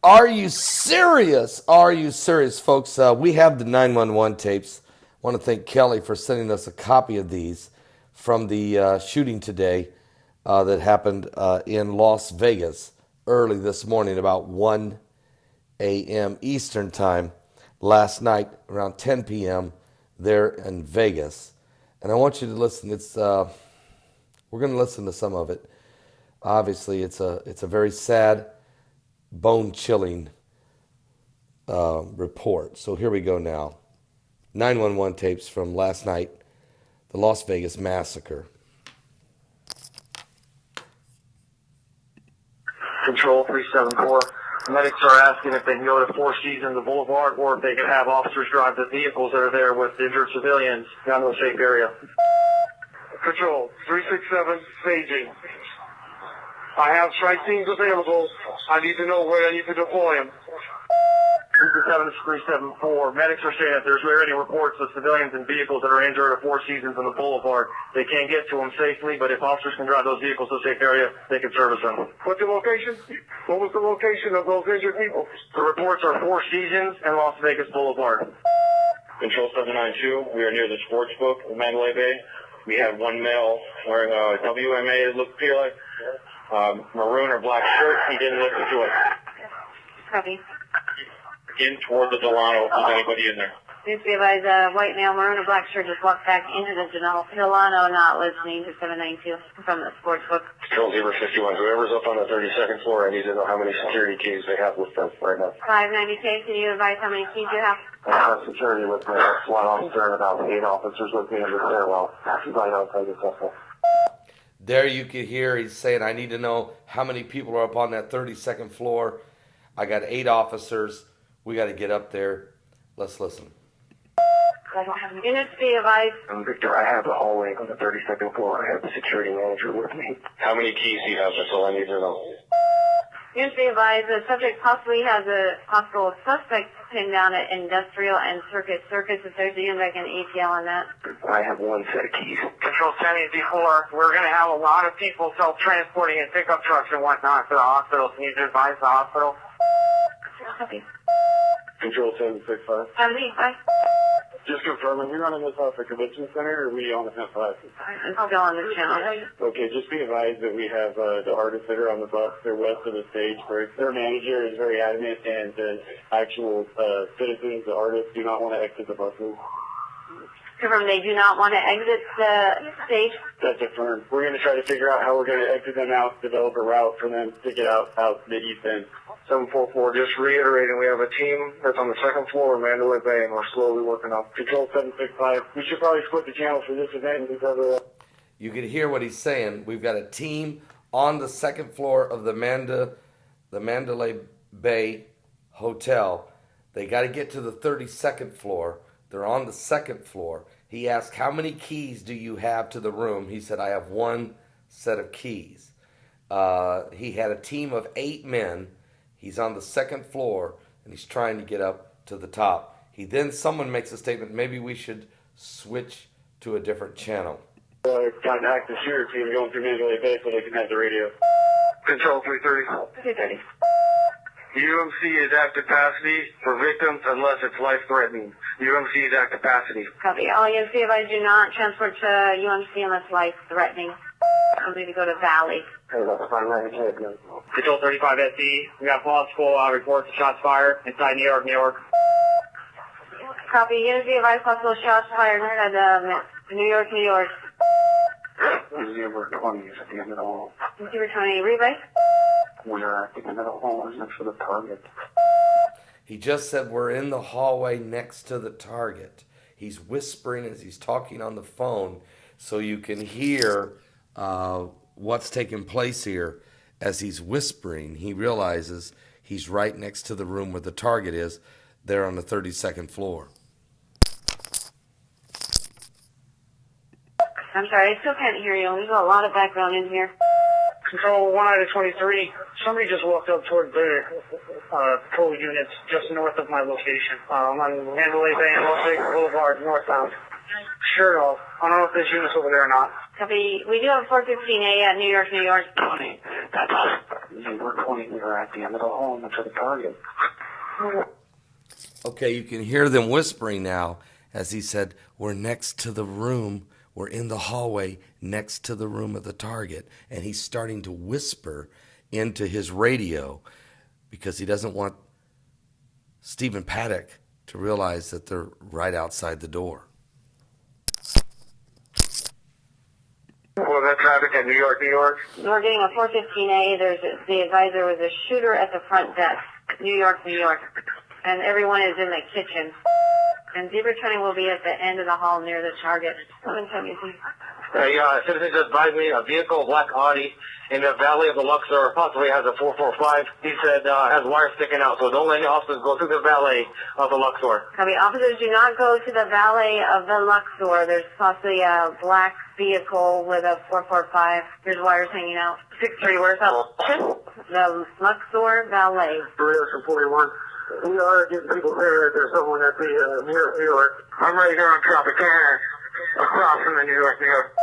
Are you serious? Are you serious, folks? We have the 911 tapes. I want to thank Kelly for sending us a copy of these from the shooting today that happened in Las Vegas early this morning, about 1 a.m. Eastern Time, last night around 10 p.m. there in Vegas. And I want you to listen. We're going to listen to some of it. Obviously, it's a very sad, bone-chilling report. So here we go now. 911 tapes from last night, the Las Vegas massacre. Control 374. Medics are asking if they can go to Four Seasons Boulevard or if they can have officers drive the vehicles that are there with injured civilians down to a safe area. Control 367, staging. I have strike teams available. I need to know where I need to deploy them. 367 374. Medics are saying that there's already reports of civilians and vehicles that are injured at Four Seasons on the Boulevard. They can't get to them safely, but if officers can drive those vehicles to a safe area, they can service them. What's the location? What was the location of those injured people? The reports are Four Seasons and Las Vegas Boulevard. Control 792, we are near the sports book in Mandalay Bay. We have one male wearing a WMA, it looked like, maroon or black shirt. He didn't listen to us. Copy. In toward the Delano, if there's anybody in there. Please be advised, white male, maroon or black shirt just walked back into the Delano, not listening to 792 from the sports book. Control 051, whoever's up on the 32nd floor, I need to know how many security keys they have with them right now. 590K, can you advise how many keys you have? I have security with me. That's one officer and about 8 officers with me in the stairwell. Right outside the suspect. There you could hear he's saying, I need to know how many people are up on that 32nd floor. I got 8 officers. We got to get up there. Let's listen. Units be advised. Victor, I have the hallway on the 32nd floor. I have the security manager with me. How many keys do you have? That's all I need to know. Units be advised, the subject possibly has a possible suspect pinned down at Industrial and Circus. Circus, if there's a unit, I can ATL on that. I have one set of keys. Control 74, we're going to have a lot of people self-transporting in pickup trucks and whatnot to the hospital. Can you advise the hospital? Copy. Control 765. 75. Just confirming, you're running this off the convention center, or are we on the 10-5? I'm still on the channel. Okay, just be advised that we have the artists that are on the bus. They're west of the stage. Their manager is very adamant, and the actual citizens, the artists, do not want to exit the buses. Confirm they do not want to exit the stage. That's affirmed. We're going to try to figure out how we're going to exit them out, develop a route for them to get out the east end. 744, just reiterating, we have a team that's on the 2nd floor of Mandalay Bay, and we're slowly working up. Control 765. We should probably split the channel for this event because of that. You can hear what he's saying. We've got a team on the 2nd floor of the Mandalay Bay Hotel. They got to get to the 32nd floor. They're on the 2nd floor. He asked, how many keys do you have to the room? He said, I have one set of keys. He had a team of 8 men. He's on the 2nd floor, and he's trying to get up to the top. Someone makes a statement, maybe we should switch to a different channel. Contact the shooter team going through Mandalay Bay so they can have the radio. Control 330. 330. UMC is at capacity for victims unless it's life-threatening. UMC is at capacity. Copy. All units be advised, do not transport to UMC unless life-threatening. I'm going to go to Valley. Hey, that's fine. Control 35 SE, we got possible reports of shots fired inside New York, New York. Copy. Units be advised, possible shots fired at New York, New York. Zero 20 is at the end of the hall. 020, rebase. We are at the end of the hall next to the target. He just said we're in the hallway next to the target. He's whispering as he's talking on the phone, so you can hear what's taking place here. As he's whispering, he realizes he's right next to the room where the target is, there on the 32nd floor. I'm sorry, I still can't hear you. There's a lot of background in here. Control 1 out of 23, somebody just walked up towards the patrol units just north of my location. On Mandalay Bay and Las Vegas Boulevard, northbound. Shirt off. I don't know if there's units over there or not. Copy. We do have 415A at New York, New York. 20. That's 020, we are at the end of the hall next to the target. Okay, you can hear them whispering now as he said, we're next to the room. We're in the hallway next to the room of the target. And he's starting to whisper into his radio because he doesn't want Stephen Paddock to realize that they're right outside the door. Well, that traffic at New York, New York. We're getting a 415A. The advisor was a shooter at the front desk, New York, New York. And everyone is in the kitchen. And zebra 20 will be at the end of the hall near the target. Citizens advised me a vehicle, a black Audi, in the valley of the Luxor, possibly has a 445. He said has wires sticking out, so don't let any officers go through the valley of the Luxor. Copy. Officers, do not go to the valley of the Luxor. There's possibly a black vehicle with a 445. There's wires hanging out. 6-3, where's that? The Luxor Valet. 41. We are getting people there. There's someone at the New York. I'm right here on Tropicana, across from the New York, New York.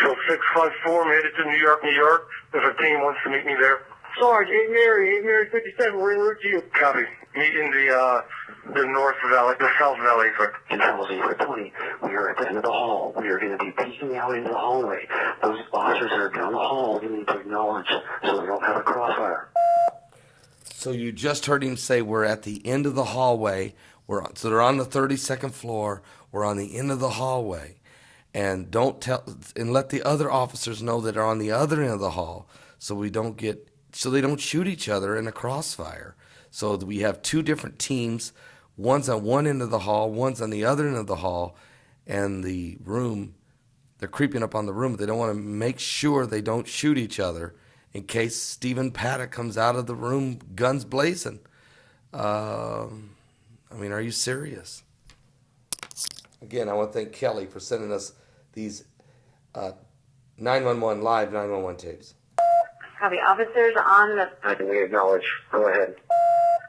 So 654 made it to New York, New York. If a team wants to meet me there. Sarge, 8 Mary 57, we're en route to you. Copy. Meet in the North Valley, the South Valley. Control 020, we are at the end of the hall. We are going to be peeking out into the hallway. Those officers that are down the hall, you need to acknowledge so we don't have a crossfire. So you just heard him say we're at the end of the hallway. So they're on the 32nd floor. We're on the end of the hallway. And let the other officers know that are on the other end of the hall so they don't shoot each other in a crossfire. So we have two different teams. One's on one end of the hall, one's on the other end of the hall, and the room, they're creeping up on the room. They don't want to make sure they don't shoot each other in case Stephen Paddock comes out of the room guns blazing. Are you serious? Again, I want to thank Kelly for sending us these 911 live 911 tapes. Copy. Officers on the... I can acknowledge. Go ahead.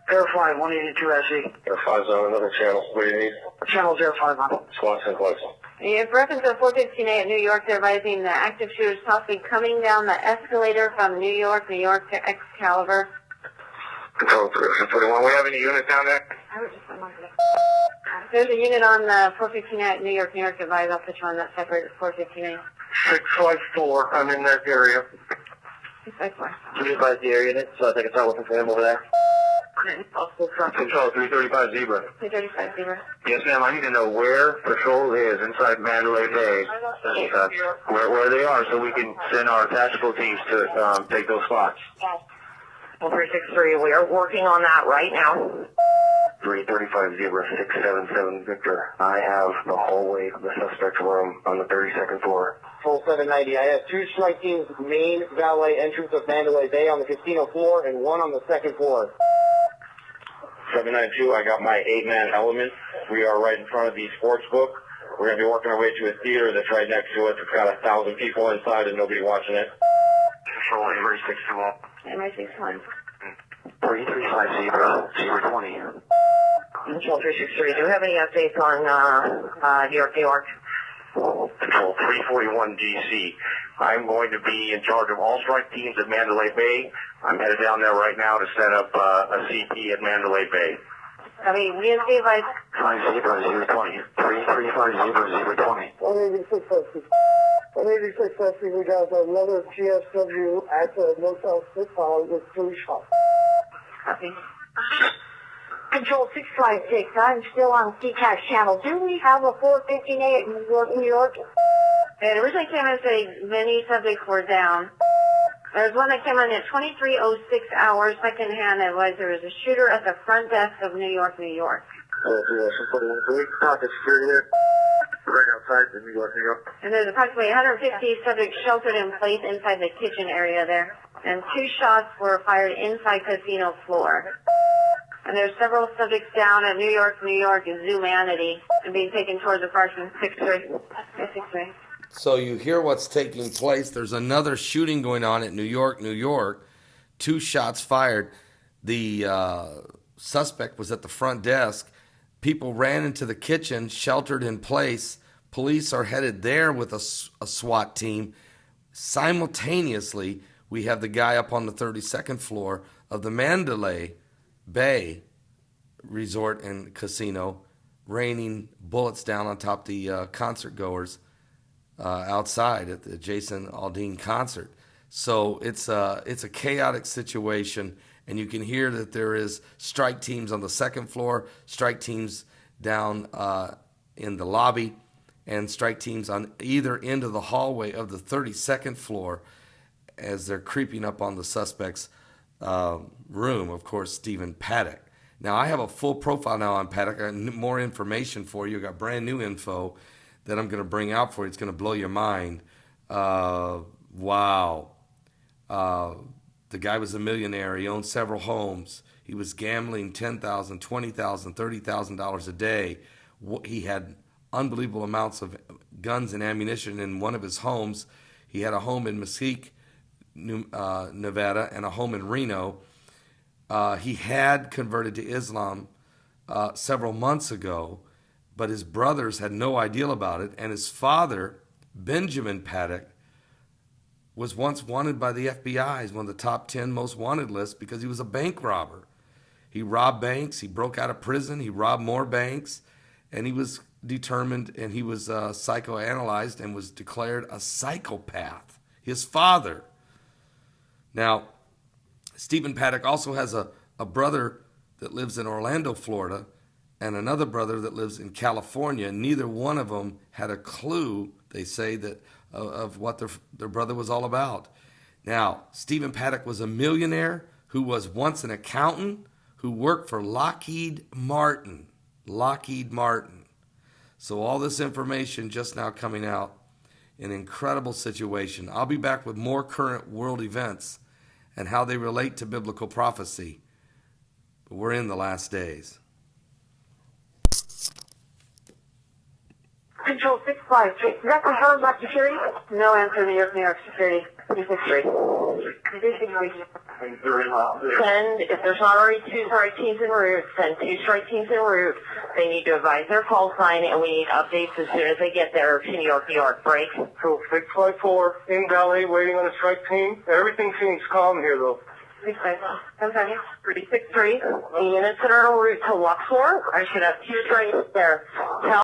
Verify 182 SE. Five's on another channel. What do you need? Channel 051. Squawks and close. In reference to 415A at New York, they're advising the active shooters possibly coming down the escalator from New York to Excalibur. Control 341. We have any units down there? There's a unit on the 415A at New York, advise. I'll put you on that separate 415A. 654. I'm in that area. 654. Can you advise the area unit so I can start looking for him over there? Control 335 Zebra. 335 Zebra. Yes, ma'am. I need to know where patrol is inside Mandalay Bay. Where they are, so we can send our tactical teams to take those spots. 363, we are working on that right now. 335 Zebra 677 Victor. I have the hallway of the suspect's room on the 32nd floor. Full 790. I have two strike teams, main valet entrance of Mandalay Bay on the casino floor and one on the second floor. 792, I got my 8-man element. We are right in front of the sports book. We're going to be working our way to a theater that's right next to us. It's got 1,000 people inside and nobody watching it. Control Emery 621. Emery 61. 335 Zebra 020. Control 363, do you have any updates on New York, New York? Control 341 DC. I'm going to be in charge of all strike teams at Mandalay Bay. I'm headed down there right now to set up a CP at Mandalay Bay. We advise. 5 Zebra 020. 335 Zebra 020. 186 SC. 186 SC, we got another GSW at the Motel 6 with 3 shots. Copy. Control 656, I'm still on CCAS channel. Do we have a 415A at New York, New York? It originally came in saying many subjects were down. There's one that came in at 2306 hours, second-hand advice. There was a shooter at the front desk of New York, New York. Pocket security there. Right outside the New York, New York. And there's approximately 150 subjects sheltered in place inside the kitchen area there. And 2 shots were fired inside casino floor. And there's several subjects down at New York, Zoomanity, and being taken towards the parking 6-3. So you hear what's taking place. There's another shooting going on at New York, New York. 2 shots fired. The suspect was at the front desk. People ran into the kitchen, sheltered in place. Police are headed there with a SWAT team. Simultaneously, We have the guy up on the 32nd floor of the Mandalay Bay Resort and Casino raining bullets down on top the concert goers outside at the Jason Aldean concert. So it's a chaotic situation, and you can hear that there is strike teams on the second floor, strike teams down in the lobby, and strike teams on either end of the hallway of the 32nd floor as they're creeping up on the suspect's room, of course, Stephen Paddock. Now, I have a full profile now on Paddock. I got more information for you. I got brand new info that I'm going to bring out for you. It's going to blow your mind. Wow. The guy was a millionaire. He owned several homes. He was gambling $10,000, $20,000, $30,000 a day. He had unbelievable amounts of guns and ammunition in one of his homes. He had a home in Mesquite, Nevada, and a home in Reno. He had converted to Islam several months ago, but his brothers had no idea about it. And his father, Benjamin Paddock, was once wanted by the FBI as one of the top 10 most wanted lists because he was a bank robber. He robbed banks. He broke out of prison. He robbed more banks. And he was determined, and he was psychoanalyzed and was declared a psychopath. His father. Now, Stephen Paddock also has a brother that lives in Orlando, Florida, and another brother that lives in California. Neither one of them had a clue, they say, that of what their brother was all about. Now, Stephen Paddock was a millionaire who was once an accountant who worked for Lockheed Martin. Lockheed Martin. So all this information just now coming out, an incredible situation. I'll be back with more current world events and how they relate to biblical prophecy. But we're in the last days. Control 653. Is that confirmed by security? No answer, New York Security. 363. Send, if there's not already 2 strike teams en route, send 2 strike teams en route. They need to advise their call sign, and we need updates as soon as they get there to New York, New York. Break. Cool. 654 in Begley, waiting on a strike team. Everything seems calm here, though. 363. The units that are en route to Luxor, I should have 2 strikes there. Tell